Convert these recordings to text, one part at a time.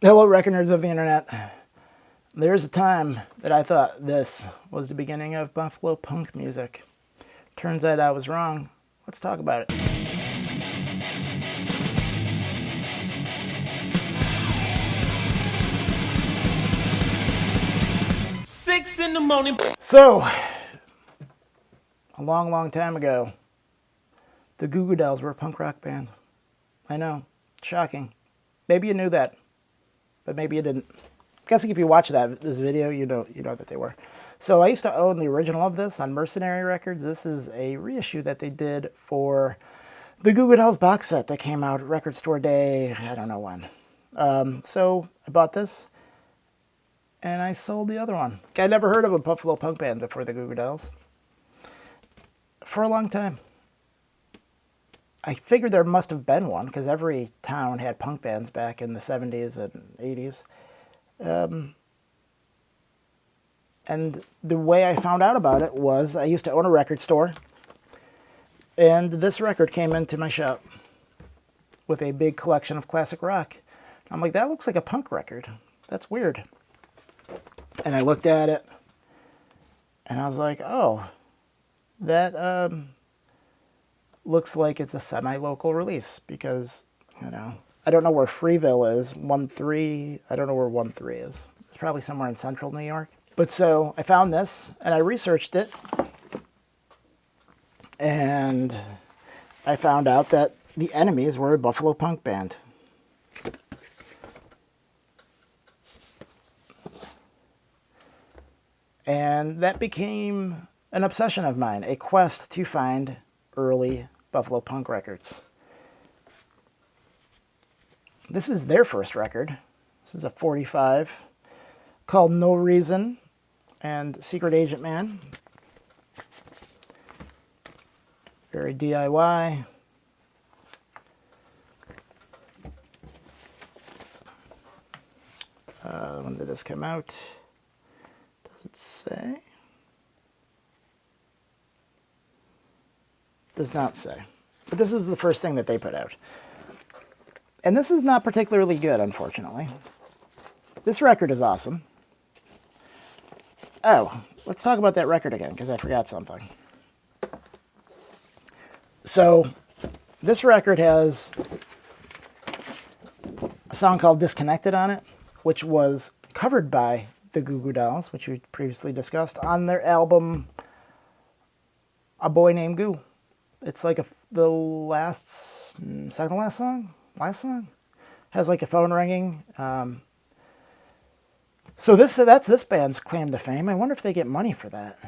Hello, reckoners of the internet. There's a time that I thought this was the beginning of Buffalo punk music. Turns out I was wrong. Let's talk about it. Six in the morning. So, a long time ago, the Goo Goo Dolls were a punk rock band. I know, shocking. Maybe you knew that, but maybe you didn't. I'm guessing if you watch this video, you know that they were. So I used to own the original of this on Mercenary Records. This is a reissue that they did for the Goo Goo Dolls box set that came out Record Store Day, I don't know when. So I bought this, and I sold the other one. I never heard of a Buffalo punk band before the Goo Goo Dolls. For a long time. I figured there must have been one, because every town had punk bands back in the 70s and 80s. And the way I found out about it was I used to own a record store, and this record came into my shop with a big collection of classic rock. I'm like, that looks like a punk record. That's weird. And I looked at it, and I was like, oh, that looks like it's a semi-local release, because, you know, I don't know where Freeville is. 1-3, I don't know where 1-3 is. It's probably somewhere in central New York. But so I found this, and I researched it, and I found out that the Enemies were a Buffalo punk band. And that became an obsession of mine, a quest to find early Buffalo punk records. This is their first record. This is a 45 called No Reason and Secret Agent Man. Very DIY. When did this come out? Does it say? Does not say. But this is the first thing that they put out. And this is not particularly good, unfortunately. This record is awesome. Oh, let's talk about that record again, because I forgot something. So, this record has a song called Disconnected on it, which was covered by the Goo Goo Dolls, which we previously discussed, on their album A Boy Named Goo. It's like the second to last song? Last song? Has like a phone ringing. So that's this band's claim to fame. I wonder if they get money for that.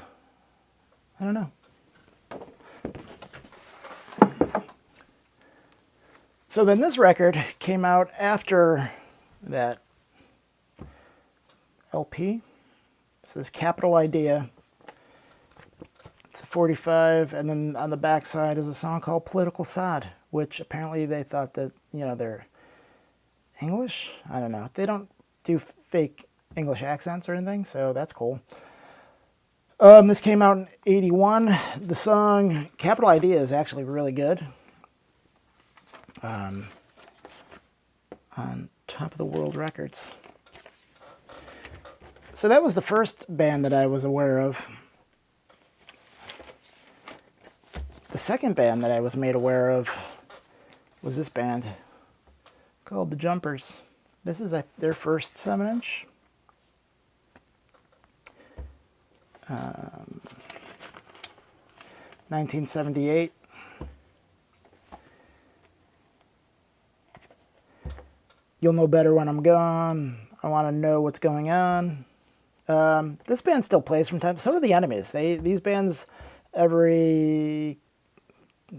I don't know. So then this record came out after that LP. This is Capital Idea. It's a 45, and then on the back side is a song called Political Sod, which apparently they thought that, you know, they're English? I don't know. They don't do fake English accents or anything, so that's cool. This came out in 81. The song Capital Idea is actually really good. On Top of the World Records. So that was the first band that I was aware of. The second band that I was made aware of was this band called The Jumpers. This is their first 7-inch. 1978. You'll Know Better When I'm Gone. I Want to Know What's Going On. This band still plays from time. So do the Enemies. These bands, every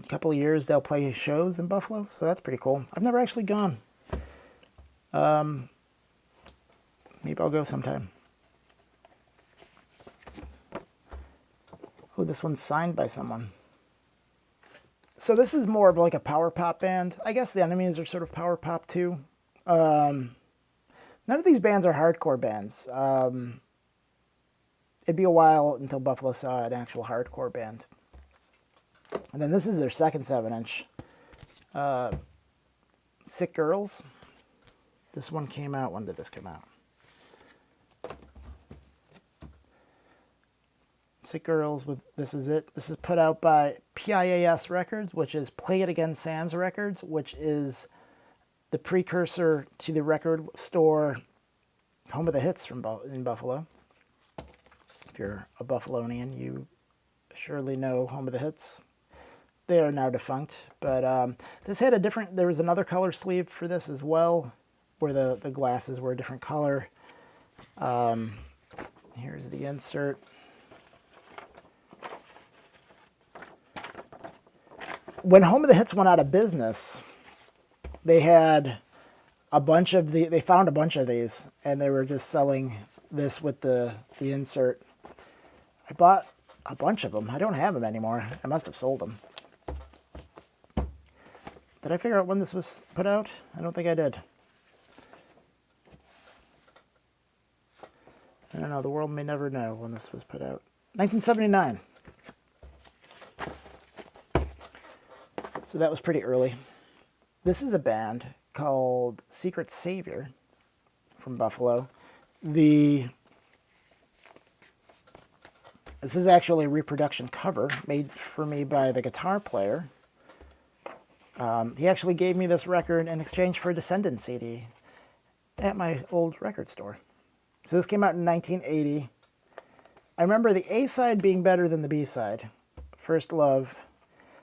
couple of years, they'll play shows in Buffalo. So that's pretty cool. I've never actually gone. Maybe I'll go sometime. Oh, this one's signed by someone. So this is more of like a power pop band. I guess the Enemies are sort of power pop too. None of these bands are hardcore bands. It'd be a while until Buffalo saw an actual hardcore band. And then this is their second 7-inch. Sick Girls. This one came out, when did this come out? Sick Girls with This Is It. This is put out by PIAS Records, which is Play It Again Sam's Records, which is the precursor to the record store Home of the Hits in Buffalo. If you're a Buffalonian, you surely know Home of the Hits. They are now defunct, but this had a different, there was another color sleeve for this as well, where the glasses were a different color. Here's the insert. When Home of the Hits went out of business, they had a bunch of they found a bunch of these, and they were just selling this with the insert. I bought a bunch of them. I don't have them anymore. I must have sold them. Did I figure out when this was put out? I don't think I did. I don't know. The world may never know when this was put out. 1979. So that was pretty early. This is a band called Secret Savior from Buffalo. This is actually a reproduction cover made for me by the guitar player. He actually gave me this record in exchange for a Descendants CD at my old record store. So this came out in 1980. I remember the A-side being better than the B-side. First Love.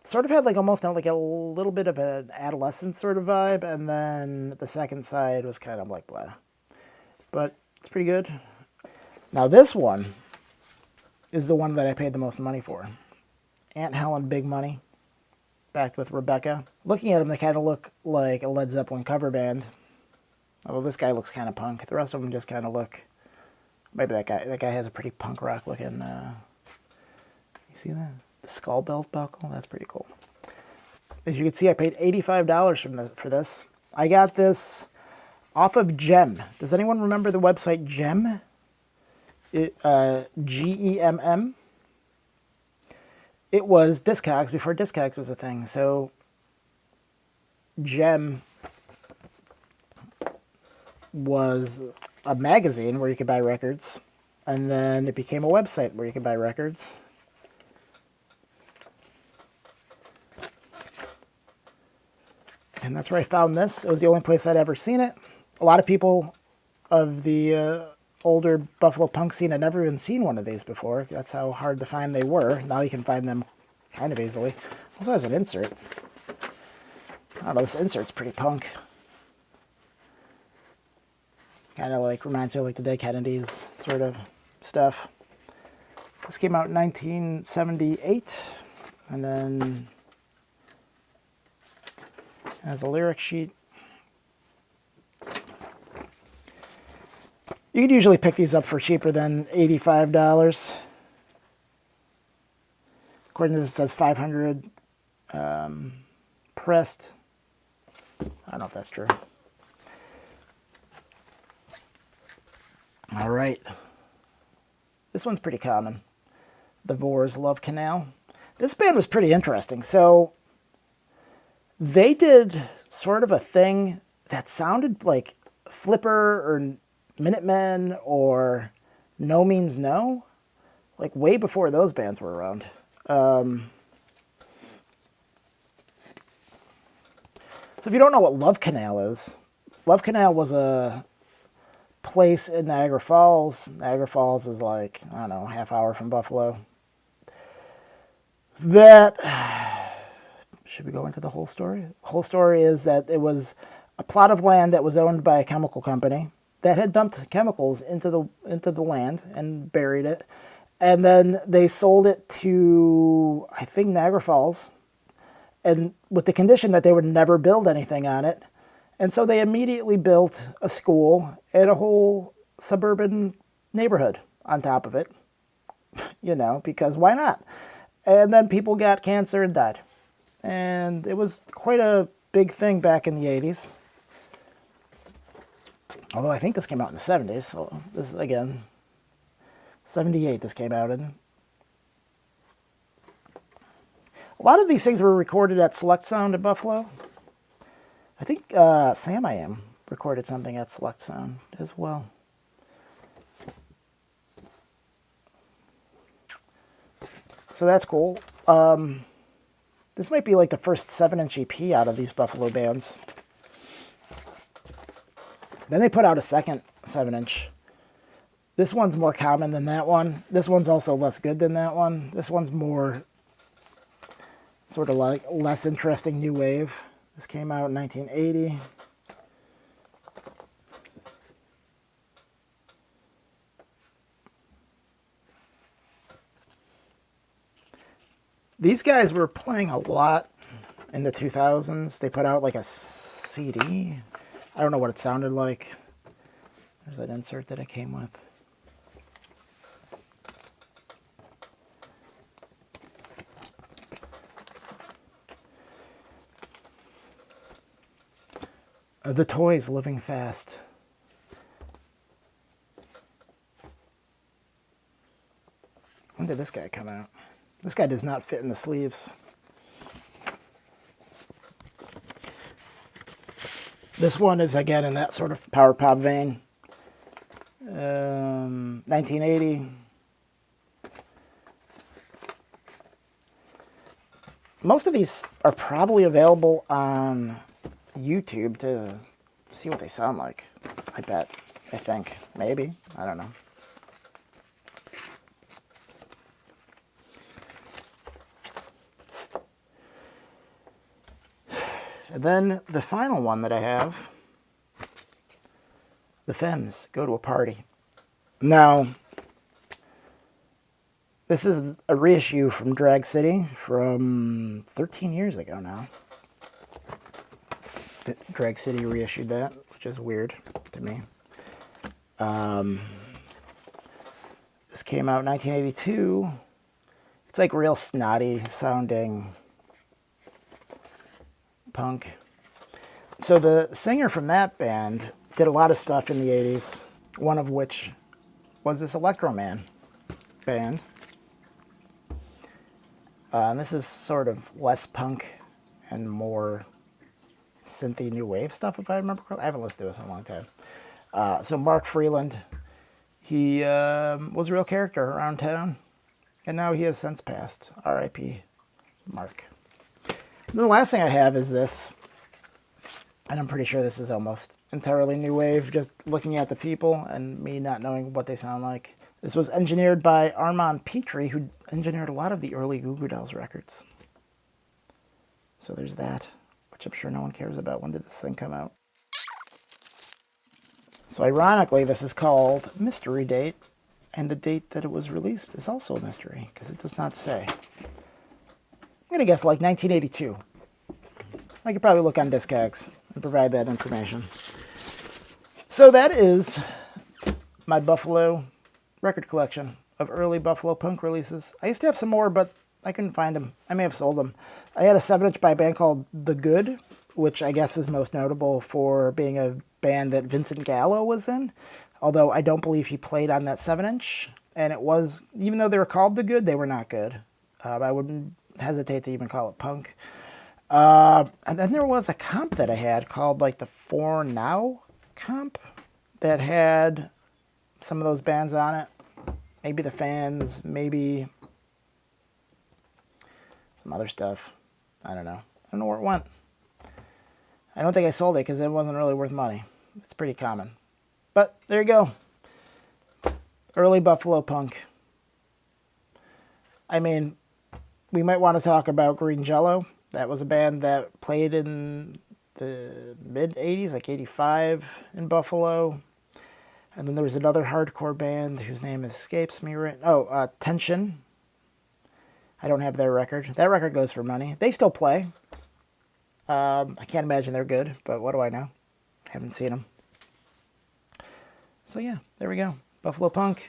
Sort of had like almost like a little bit of an adolescent sort of vibe, and then the second side was kind of like blah. But it's pretty good. Now this one is the one that I paid the most money for. Aunt Helen Big Money, backed with Rebecca. Looking at them, they kind of look like a Led Zeppelin cover band. Although this guy looks kind of punk. The rest of them just kind of look, maybe that guy has a pretty punk rock looking, you see that? The skull belt buckle, that's pretty cool. As you can see, I paid $85 for this. I got this off of Gem. Does anyone remember the website Gem? Gemm. It was Discogs before Discogs was a thing. So Gem was a magazine where you could buy records, and then it became a website where you could buy records. And that's where I found this. It was the only place I'd ever seen it. A lot of people of the older Buffalo punk scene had never even seen one of these before. That's how hard to find they were. Now you can find them kind of easily. Also has an insert. I don't know, this insert's pretty punk. Kind of like reminds me of like the Dead Kennedys sort of stuff. This came out in 1978, and then has a lyric sheet. You could usually pick these up for cheaper than $85. According to this, it says 500 pressed. I don't know if that's true. All right. This one's pretty common. The Vores Love Canal. This band was pretty interesting. So they did sort of a thing that sounded like Flipper or Minutemen or No Means No, like way before those bands were around. So if you don't know what Love Canal is, Love Canal was a place in Niagara Falls. Niagara Falls is like, I don't know, half hour from Buffalo. That, should we go into the whole story? The whole story is that it was a plot of land that was owned by a chemical company that had dumped chemicals into the land and buried it. And then they sold it to, I think, Niagara Falls, and with the condition that they would never build anything on it. And so they immediately built a school and a whole suburban neighborhood on top of it, you know, because why not? And then people got cancer and died. And it was quite a big thing back in the 80s. Although I think this came out in the 70s, so this is, again, 78 this came out in. A lot of these things were recorded at Select Sound in Buffalo. I think Sam I Am recorded something at Select Sound as well. So that's cool. This might be like the first 7-inch EP out of these Buffalo bands. Then they put out a second 7-inch. This one's more common than that one. This one's also less good than that one. This one's more sort of like less interesting new wave. This came out in 1980. These guys were playing a lot in the 2000s. They put out like a CD. I don't know what it sounded like. There's that insert that it came with. The Toys, Living Fast. When did this guy come out? This guy does not fit in the sleeves. This one is, again, in that sort of power pop vein. 1980. Most of these are probably available on YouTube to see what they sound like. I bet. I think. Maybe. I don't know. And then the final one that I have, the Femmes Go to a Party. Now, this is a reissue from Drag City from 13 years ago now. Drag City reissued that, which is weird to me. This came out in 1982. It's like real snotty sounding punk. So the singer from that band did a lot of stuff in the 80s, one of which was this Electroman band. And this is sort of less punk and more synthy new wave stuff, if I remember correctly. I haven't listened to this in a long time. So Mark Freeland, he was a real character around town, and now he has since passed. R.I.P. Mark. And the last thing I have is this, and I'm pretty sure this is almost entirely new wave, just looking at the people and me not knowing what they sound like. This was engineered by Armand Petrie, who engineered a lot of the early Goo Goo Dolls records. So there's that, which I'm sure no one cares about. When did this thing come out? So ironically, this is called Mystery Date, and the date that it was released is also a mystery, because it does not say. I'm going to guess like 1982. I could probably look on Discogs and provide that information. So that is my Buffalo record collection of early Buffalo punk releases. I used to have some more, but I couldn't find them. I may have sold them. I had a 7-inch by a band called The Good, which I guess is most notable for being a band that Vincent Gallo was in, although I don't believe he played on that 7-inch. And it was, even though they were called The Good, they were not good. I wouldn't hesitate to even call it punk. And then there was a comp that I had called like the For Now comp that had some of those bands on it. Maybe the Fans, maybe some other stuff. I don't know. I don't know where it went. I don't think I sold it because it wasn't really worth money. It's pretty common. But there you go. Early Buffalo punk. I mean, we might want to talk about Green Jello. That was a band that played in the mid-'80s, like 85 in Buffalo. And then there was another hardcore band whose name escapes me right now. Oh, Tension. I don't have their record. That record goes for money. They still play. I can't imagine they're good, but what do I know? Haven't seen them. So yeah, there we go. Buffalo punk.